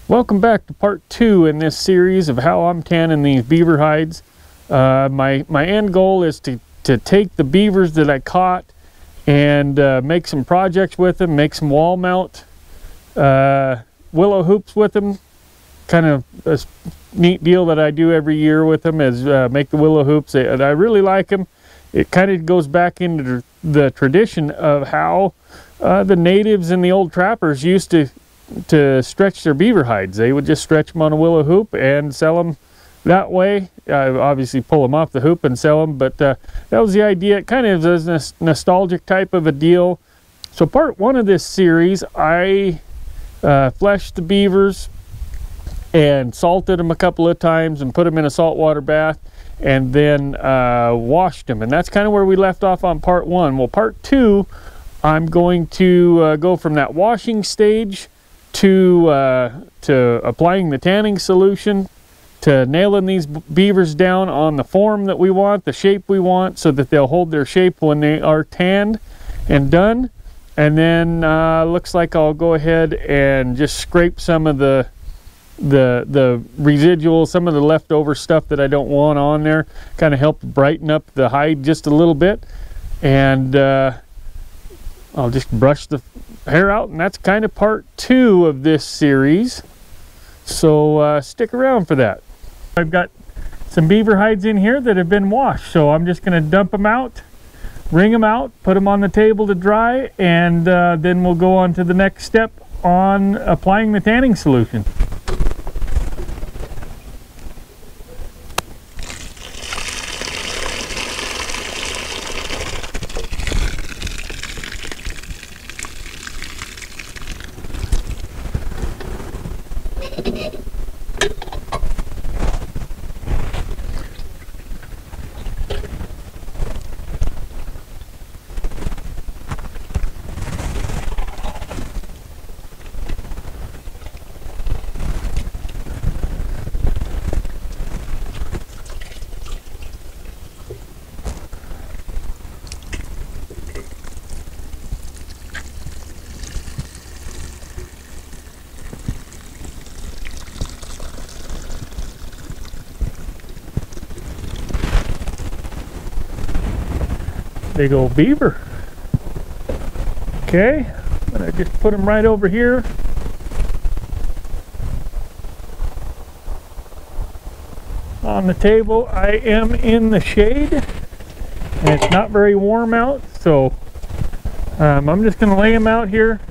Welcome back to part 2 in this series of how I'm tanning these beaver hides. My end goal is to take the beavers that I caught and make some projects with them, make some wall mount willow hoops with them. Kind of a neat deal that I do every year with them is make the willow hoops. And I really like them. It kind of goes back into the tradition of how the natives and the old trappers used to stretch their beaver hides. They would just stretch them on a willow hoop and sell them that way. Obviously pull them off the hoop and sell them, but that was the idea. It kind of is a nostalgic type of a deal. So part 1 of this series, I fleshed the beavers and salted them a couple of times and put them in a saltwater bath and then washed them, and that's kind of where we left off on part 1. Well, part 2, I'm going to go from that washing stage to applying the tanning solution, to nailing these beavers down on the form that we want, the shape we want, so that they'll hold their shape when they are tanned and done. And then looks like I'll go ahead and just scrape some of the residual, some of the leftover stuff that I don't want on there, kind of help brighten up the hide just a little bit. And I'll just brush the hair out, and that's kind of part 2 of this series. So stick around for that. I've got some beaver hides in here that have been washed, so I'm just going to dump them out, wring them out, put them on the table to dry, and then we'll go on to the next step on applying the tanning solution. Big old beaver. Okay, I'm gonna just put them right over here. On the table. I am in the shade, and it's not very warm out, so I'm just gonna lay them out here.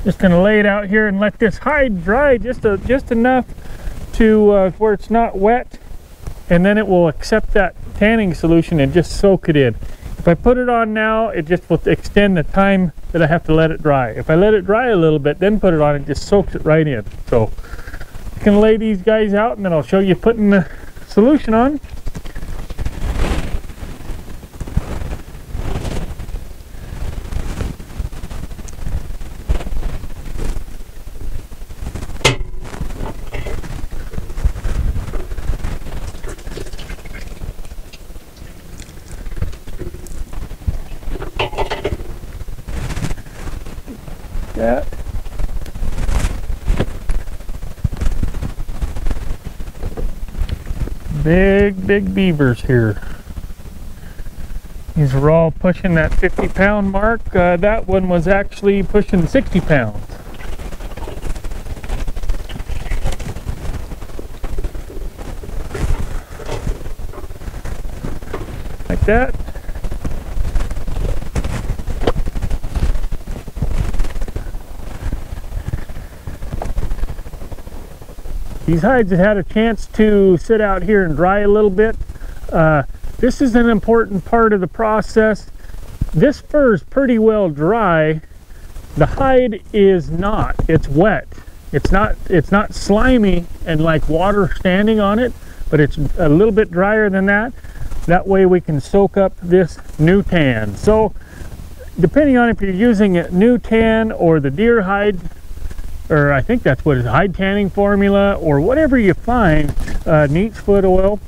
Just gonna lay it out here and let this hide dry just enough to where it's not wet. And then it will accept that tanning solution and just soak it in. If I put it on now, it just will extend the time that I have to let it dry. If I let it dry a little bit, then put it on, it just soaks it right in. So I can lay these guys out, and then I'll show you putting the solution on. That. Big beavers here. These are all pushing that 50-pound mark. That one was actually pushing 60 pounds. Like that. These hides have had a chance to sit out here and dry a little bit. This is an important part of the process. This fur is pretty well dry. The hide is not. It's wet. It's not slimy and like water standing on it, but it's a little bit drier than that. That way we can soak up this new tan. So depending on if you're using a new tan or the deer hide, or I think that's what it is, hide tanning formula, or whatever you find, neat's foot oil,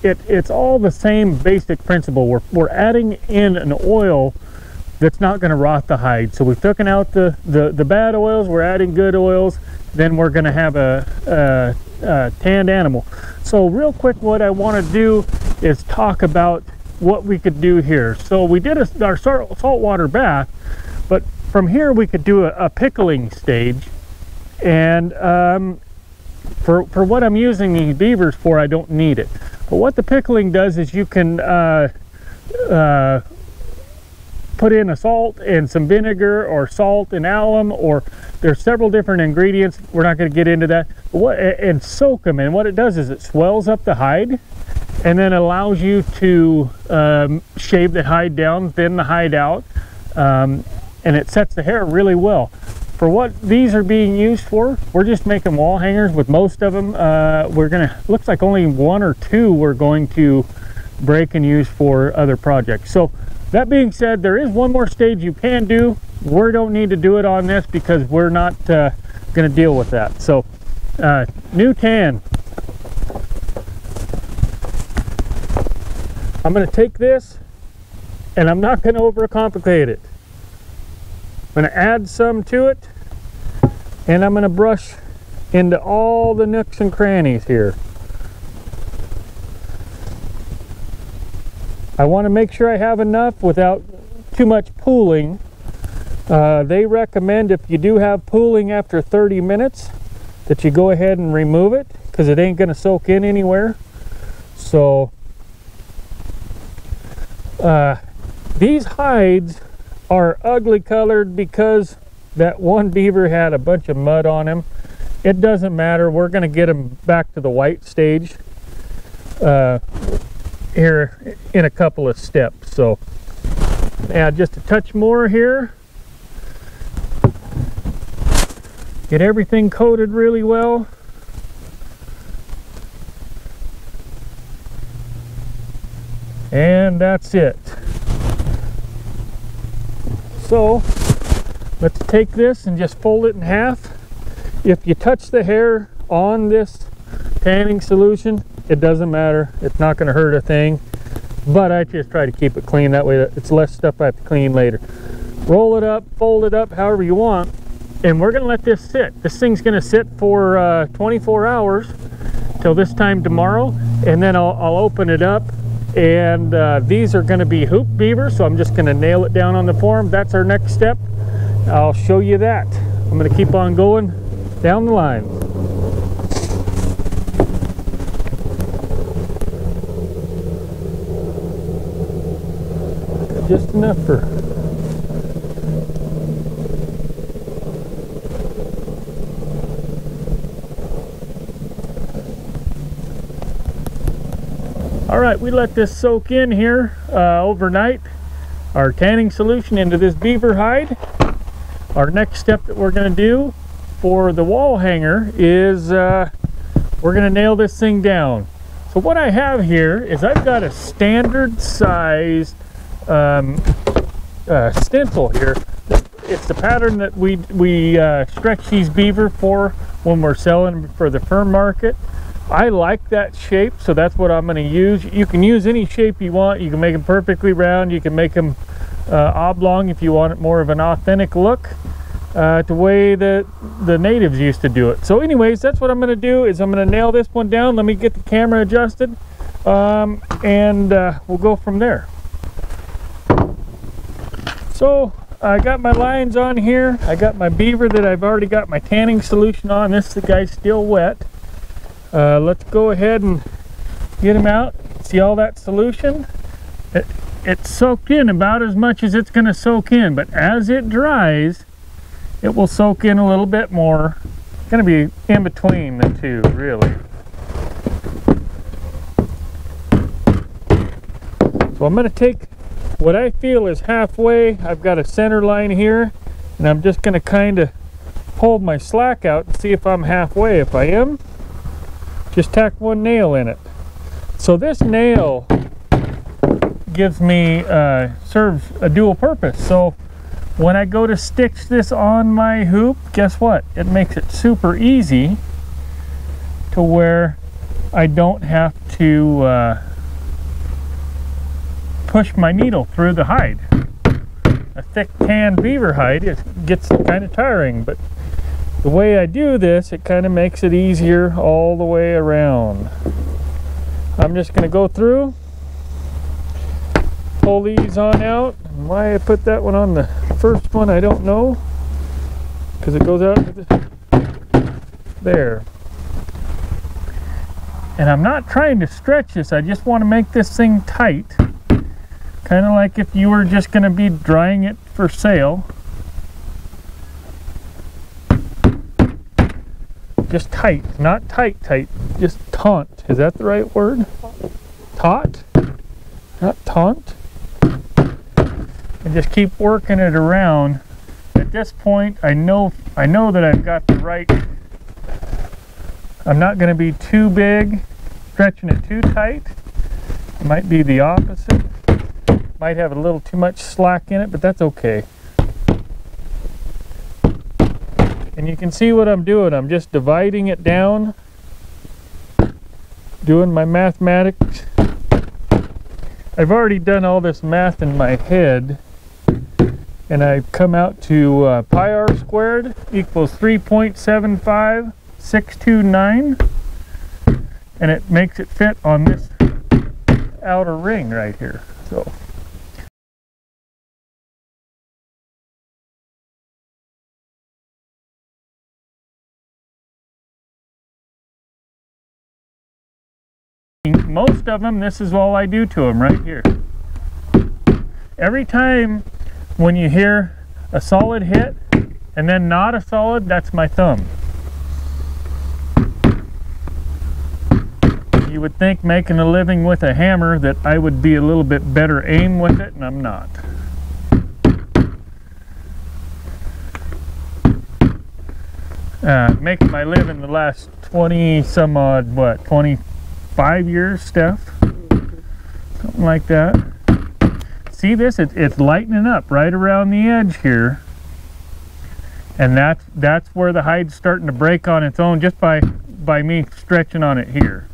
it's all the same basic principle. We're adding in an oil that's not going to rot the hide. So we've taken out the bad oils, we're adding good oils, then we're going to have a tanned animal. So real quick, what I want to do is talk about what we could do here. So we did our saltwater bath, but from here we could do a pickling stage. And for what I'm using these beavers for, I don't need it. But what the pickling does is you can put in a salt and some vinegar, or salt and alum, or there's several different ingredients. We're not going to get into that. And soak them. And what it does is it swells up the hide, and then allows you to shave the hide down, thin the hide out, and it sets the hair really well. For what these are being used for, we're just making wall hangers with most of them. Looks like only 1 or 2 we're going to break and use for other projects. So that being said, there is one more stage you can do. We don't need to do it on this because we're not going to deal with that. So new tan. I'm going to take this, and I'm not going to overcomplicate it. I'm going to add some to it, and I'm going to brush into all the nooks and crannies here. I want to make sure I have enough without too much pooling. They recommend if you do have pooling after 30 minutes that you go ahead and remove it, because it ain't going to soak in anywhere. So these hides are ugly colored because that one beaver had a bunch of mud on him. It doesn't matter. We're going to get him back to the white stage here in a couple of steps. So add just a touch more here. Get everything coated really well. And that's it. So let's take this and just fold it in half. If you touch the hair on this tanning solution, it doesn't matter. It's not going to hurt a thing. But I just try to keep it clean. That way it's less stuff I have to clean later. Roll it up, fold it up, however you want. And we're going to let this sit. This thing's going to sit for 24 hours till this time tomorrow. And then I'll open it up. And these are going to be hoop beavers, so I'm just going to nail it down on the form. That's our next step. I'll show you that. I'm going to keep on going down the line. Just enough for Alright, we let this soak in here overnight, our tanning solution into this beaver hide. Our next step that we're going to do for the wall hanger is we're going to nail this thing down. So what I have here is I've got a standard size stencil here. It's the pattern that we stretch these beaver for when we're selling for the fur market. I like that shape, so that's what I'm going to use. You can use any shape you want. You can make them perfectly round. You can make them oblong if you want it more of an authentic look, the way that the natives used to do it. So anyways, that's what I'm going to do, is I'm going to nail this one down. Let me get the camera adjusted, and we'll go from there. So I got my lines on here. I got my beaver that I've already got my tanning solution on. This guy's still wet. Let's go ahead and get him out. See all that solution? It's soaked in about as much as it's going to soak in, but as it dries, it will soak in a little bit more. It's going to be in between the two, really. So I'm going to take what I feel is halfway. I've got a center line here, and I'm just going to kind of hold my slack out and see if I'm halfway. If I am, just tack one nail in it. So this nail gives me serves a dual purpose. So when I go to stitch this on my hoop, guess what? It makes it super easy to where I don't have to push my needle through the hide. a thick tan beaver hide, it gets kind of tiring, but the way I do this, it kind of makes it easier all the way around. I'm just going to go through, pull these on out. And why I put that one on the first one, I don't know, because it goes out to there. And I'm not trying to stretch this, I just want to make this thing tight. Kind of like if you were just going to be drying it for sale. Just tight, not tight, just taut. Is that the right word? Taut? Not taunt? And just keep working it around. At this point, I know that I've got the right. I'm not going to be too big, stretching it too tight. It might be the opposite. Might have a little too much slack in it, but that's okay. And you can see what I'm doing. I'm just dividing it down, doing my mathematics. I've already done all this math in my head, and I've come out to pi r squared equals 3.75629, and it makes it fit on this outer ring right here. So. Most of them, this is all I do to them right here. Every time when you hear a solid hit and then not a solid, that's my thumb. You would think making a living with a hammer that I would be a little bit better aim with it, and I'm not. Making my living the last 20 some odd, what, 25 years, Steph? Something like that. See this? It's lightening up right around the edge here. And that's where the hide's starting to break on its own just by me stretching on it here.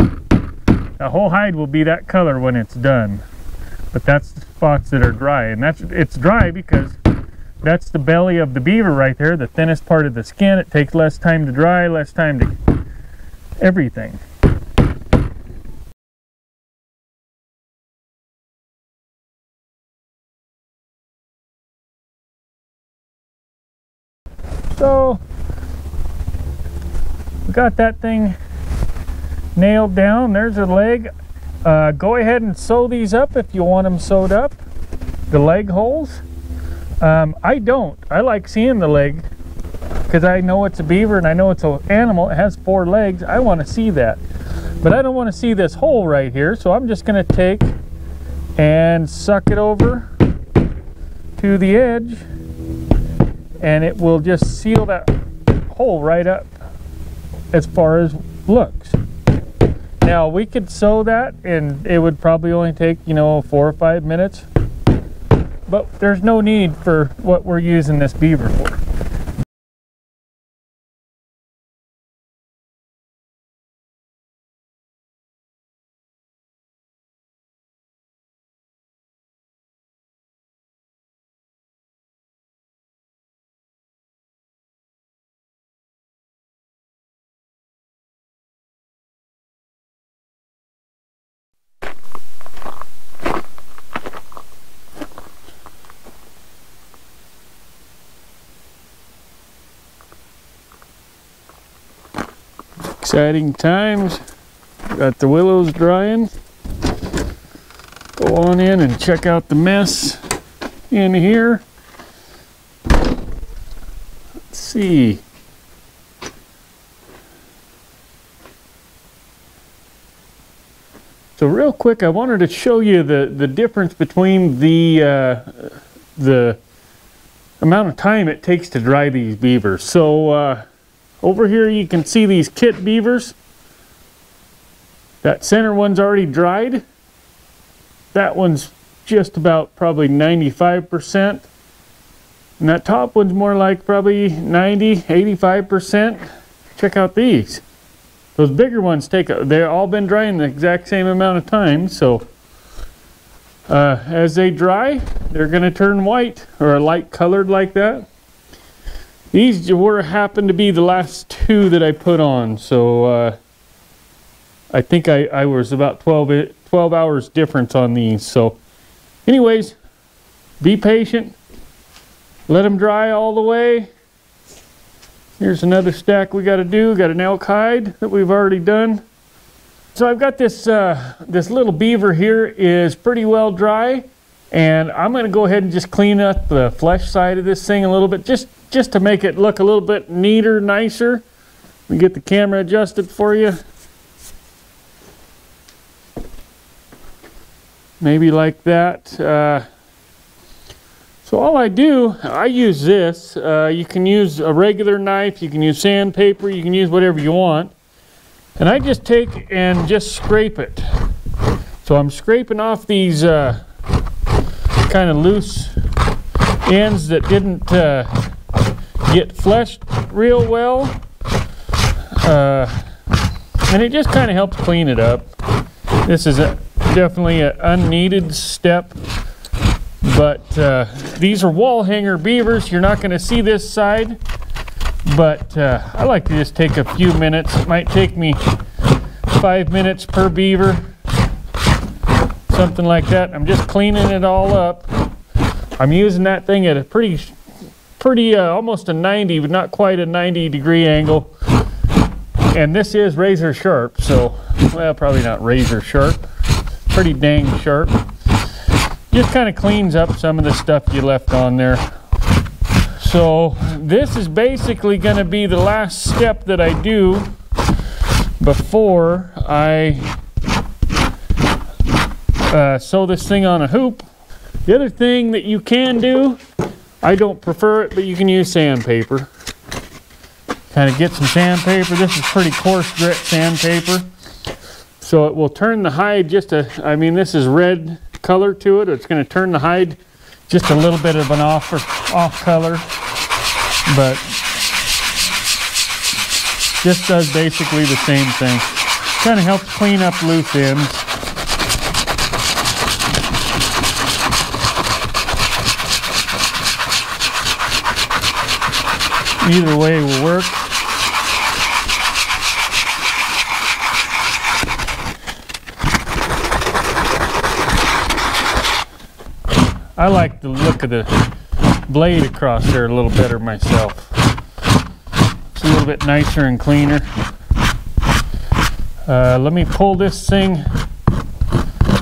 The whole hide will be that color when it's done. But that's the spots that are dry. And it's dry because that's the belly of the beaver right there, the thinnest part of the skin. It takes less time to dry, less time to everything. So, we got that thing nailed down. There's a leg. Go ahead and sew these up if you want them sewed up, the leg holes. I don't. I like seeing the leg because I know it's a beaver and I know it's an animal. It has 4 legs. I want to see that. But I don't want to see this hole right here, so I'm just going to take and suck it over to the edge, and it will just seal that hole right up as far as looks. Now we could sew that and it would probably only take, 4 or 5 minutes, but there's no need for what we're using this beaver for. Exciting times. Got the willows drying. Go on in and check out the mess in here. Let's see. So real quick, I wanted to show you the difference between the amount of time it takes to dry these beavers. So over here you can see these kit beavers. That center one's already dried. That one's just about probably 95%. And that top one's more like probably 90, 85%. Check out these. Those bigger ones they've all been drying the exact same amount of time, so As they dry, they're going to turn white or light colored like that. These happened to be the last two that I put on, so I think I was about 12 hours difference on these. So anyways, be patient, let them dry all the way. Here's another stack we got to do. Got an elk hide that we've already done. So I've got this this little beaver here is pretty well dry, and I'm going to go ahead and just clean up the flesh side of this thing a little bit, just to make it look a little bit neater, nicer. Let me get the camera adjusted for you. Maybe like that. So all I use this. You can use a regular knife, you can use sandpaper, you can use whatever you want. And I just take and just scrape it. So I'm scraping off these kind of loose ends that didn't get fleshed real well. And it just kind of helps clean it up. This is definitely an unneeded step. But these are wall hanger beavers. You're not going to see this side. But I like to just take a few minutes. It might take me 5 minutes per beaver, something like that. I'm just cleaning it all up. I'm using that thing at a pretty almost a 90, but not quite a 90-degree angle. And this is razor sharp, so, well, probably not razor sharp, pretty dang sharp. Just kind of cleans up some of the stuff you left on there. So this is basically going to be the last step that I do before I sew this thing on a hoop. The other thing that you can do, I don't prefer it, but you can use sandpaper. Kind of get some sandpaper. This is pretty coarse grit sandpaper. So it will turn the hide I mean, this is red color to it. It's going to turn the hide just a little bit of an off color, but this does basically the same thing. Kind of helps clean up loose ends. Either way will work. I like the look of the blade across there a little better myself. It's a little bit nicer and cleaner. Let me pull this thing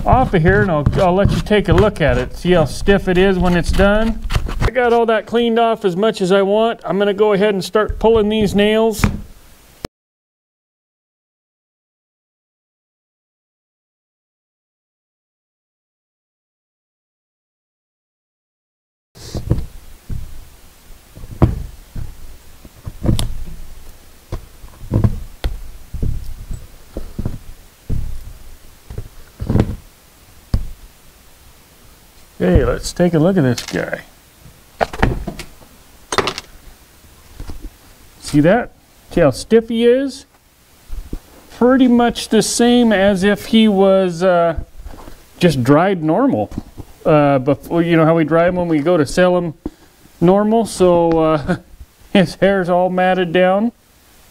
off of here and I'll let you take a look at it. See how stiff it is when it's done. I got all that cleaned off as much as I want. I'm going to go ahead and start pulling these nails. Okay, let's take a look at this guy. See that? See how stiff he is? Pretty much the same as if he was just dried normal. Before, you know how we dry them when we go to sell them normal? So his hair's all matted down,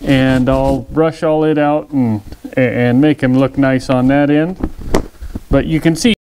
and I'll brush all it out and make him look nice on that end. But you can see